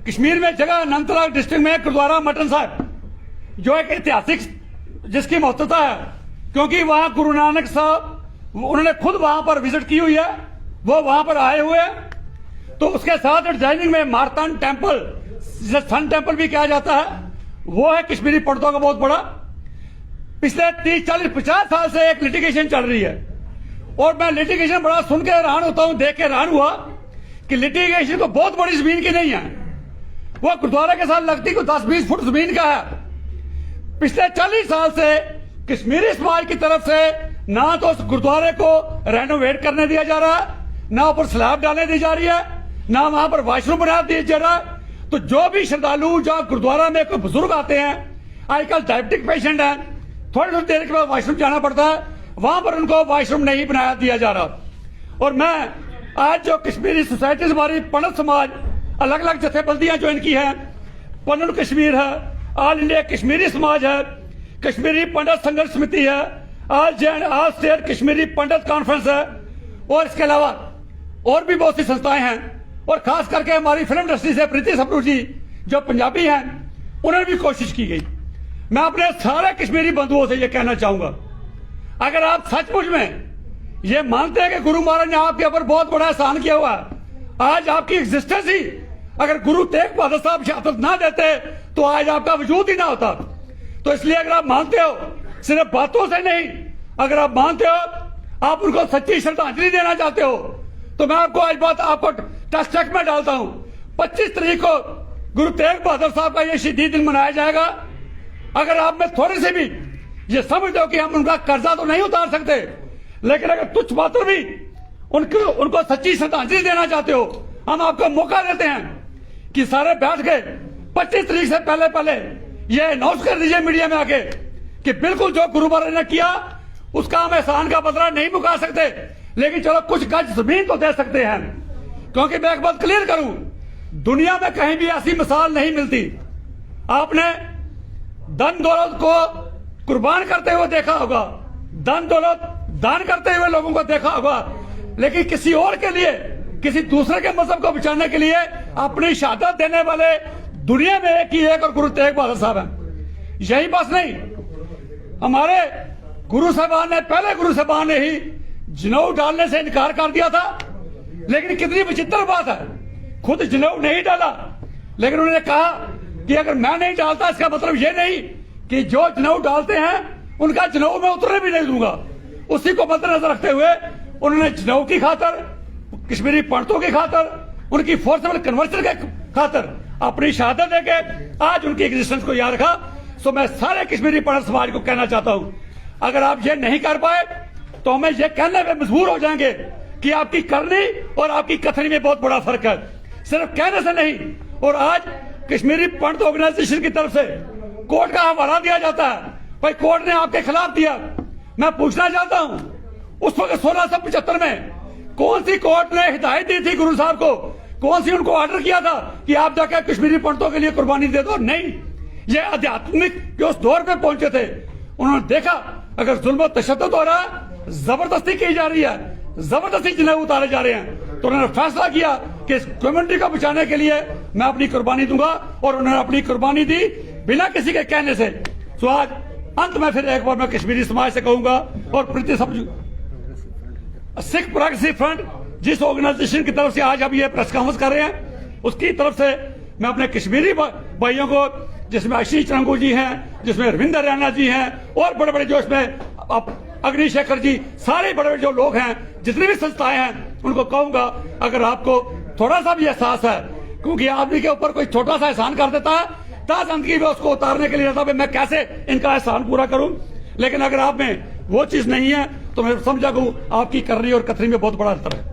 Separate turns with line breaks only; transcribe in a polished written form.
कश्मीर में जगह अनंतनाग डिस्ट्रिक्ट में गुरुद्वारा मटन साहब, जो एक ऐतिहासिक जिसकी महत्वता है, क्योंकि वहां गुरु नानक साहब उन्होंने खुद वहां पर विजिट की हुई है, वो वहां पर आए हुए हैं। तो उसके साथ डिजाइनिंग में मारतान टेम्पल, जिसे सन टेम्पल भी कहा जाता है, वो है कश्मीरी पंडितों का बहुत बड़ा। पिछले 30, 40, 50 साल से एक लिटिगेशन चल रही है, और मैं लिटिगेशन बड़ा सुन के हैरान होता हूं, देख के हैरान हुआ कि लिटिगेशन को बहुत बड़ी जमीन की नहीं है, वो गुरुद्वारा के साथ लगती को 10-20 फुट जमीन का है। पिछले 40 साल से कश्मीरी समाज की तरफ से ना तो उस गुरुद्वारे को रेनोवेट करने दिया जा रहा है, ना ऊपर स्लैब डालने दी जा रही है, ना वहां पर वॉशरूम बना दिया जा रहा है। तो जो भी श्रद्धालु जहां गुरुद्वारा में कोई बुजुर्ग आते हैं, आजकल डायबिटिक पेशेंट हैं, थोड़ी देर के बाद वॉशरूम जाना पड़ता है, वहां पर उनको वॉशरूम नहीं बनाया दिया जा रहा। और मैं आज जो कश्मीरी सोसाइटी हमारी पंडित समाज, अलग अलग जथेबंदियां जो इनकी हैं, पंडित कश्मीर है, ऑल इंडिया कश्मीरी समाज है, कश्मीरी पंडित संघर्ष समिति है, ऑल स्टेट कश्मीरी पंडित कॉन्फ्रेंस है, और इसके अलावा और भी बहुत सी संस्थाएं हैं। और खास करके हमारी फिल्म इंडस्ट्री से प्रीति सप्रू जी जो पंजाबी हैं, उन्होंने भी कोशिश की गई। मैं अपने सारे कश्मीरी बंधुओं से यह कहना चाहूंगा, अगर आप सचमुच में ये मानते हैं कि गुरु महाराज ने आपके ऊपर बहुत बड़ा एहसान किया हुआ, आज आपकी एग्जिस्टेंस ही, अगर गुरु तेग बहादुर साहब शहादत ना देते तो आज आपका वजूद ही ना होता। तो इसलिए अगर आप मानते हो, सिर्फ बातों से नहीं, अगर आप मानते हो, आप उनको सच्ची श्रद्धांजलि देना चाहते हो, तो मैं आपको आज बात आपको टच में डालता हूं। 25 तारीख को गुरु तेग बहादुर साहब का ये शहीदी दिन मनाया जाएगा। अगर आप में थोड़ी सी भी ये समझते हो कि हम उनका कर्जा तो नहीं उतार सकते, लेकिन अगर तुच्छ मात्र भी उनको सच्ची श्रद्धांजलि देना चाहते हो, हम आपको मौका देते हैं कि सारे बैठ के 25 तारीख से पहले पहले ये अनाउंस कर दीजिए मीडिया में आके कि बिल्कुल जो गुरु महाराज ने किया उसका हम एहसान का बदला नहीं मुका सकते, लेकिन चलो कुछ गज जमीन तो दे सकते हैं। क्योंकि मैं एक बात क्लियर करूं, दुनिया में कहीं भी ऐसी मिसाल नहीं मिलती। आपने धन दौलत को कुर्बान करते हुए देखा होगा, धन दौलत दान करते हुए लोगों को देखा होगा, लेकिन किसी और के लिए, किसी दूसरे के मजहब को बचाने के लिए अपनी शहादत देने वाले दुनिया में एक ही एक और गुरु तेग बहादुर साहब हैं। यही बस नहीं, हमारे गुरु साहबान ने, पहले गुरु साहबान ने ही जनेऊ डालने से इनकार कर दिया था। लेकिन कितनी विचित्र बात है, खुद जनेऊ नहीं डाला, लेकिन उन्होंने कहा कि अगर मैं नहीं डालता इसका मतलब ये नहीं कि जो जनेऊ डालते हैं उनका जनेऊ में उतरने भी नहीं दूंगा। उसी को मद्देनजर रखते हुए उन्होंने जनेऊ की खातर, कश्मीरी पंडितों की खातर, उनकी फोर्सेबल कन्वर्जन के खातर अपनी शहादत देके आज उनकी एग्जिस्टेंस को याद रखा। सो मैं सारे कश्मीरी पंडित समाज को कहना चाहता हूं, अगर आप ये नहीं कर पाए तो हमें यह कहने में मजबूर हो जाएंगे कि आपकी करनी और आपकी कथनी में बहुत बड़ा फर्क है, सिर्फ कहने से नहीं। और आज कश्मीरी पंडित ऑर्गेनाइजेशन की तरफ से कोर्ट का हवाला दिया जाता है, भाई कोर्ट ने आपके खिलाफ दिया। मैं पूछना चाहता हूं, उस वक्त 1675 में कौन सी कोर्ट ने हिदायत दी थी गुरु साहब को, कौन सी उनको ऑर्डर किया था कि आप जाकर कश्मीरी पंडितों के लिए कुर्बानी दे दो? नहीं, ये आध्यात्मिक के उस दौर पे पहुंचे थे। उन्होंने देखा अगर जुल्म तशद्दुद हो रहा, जबरदस्ती की जा रही है, जबरदस्ती जनेऊ उतारे जा रहे हैं, तो उन्होंने फैसला किया कि इस कम्युनिटी को बचाने के लिए मैं अपनी कुर्बानी दूंगा, और उन्होंने अपनी कुर्बानी दी बिना किसी के कहने से। तो आज अंत में फिर एक बार मैं कश्मीरी समाज से कहूंगा, और प्रीति सप्रू, सिख प्रोग्रेसिव फ्रंट जिस ऑर्गेनाइजेशन की तरफ से आज हम ये प्रेस कॉन्फ्रेंस कर रहे हैं, उसकी तरफ से मैं अपने कश्मीरी भाइयों को, जिसमें आशीष चंगू जी हैं, जिसमें रविंदर रैना जी हैं, और बड़े बड़े जो इसमें अग्निशेखर जी, सारे बड़े बड़े जो लोग हैं, जितनी भी संस्थाएं हैं, उनको कहूंगा अगर आपको थोड़ा सा भी एहसास है, क्योंकि आदमी के ऊपर कोई छोटा सा एहसान कर देता है, ताजंदगी में उसको उतारने के लिए रहता है मैं कैसे इनका एहसान पूरा करूं। लेकिन अगर आप में वो चीज नहीं है तो मैं समझा आपकी करनी और कथनी में बहुत बड़ा अंतर है।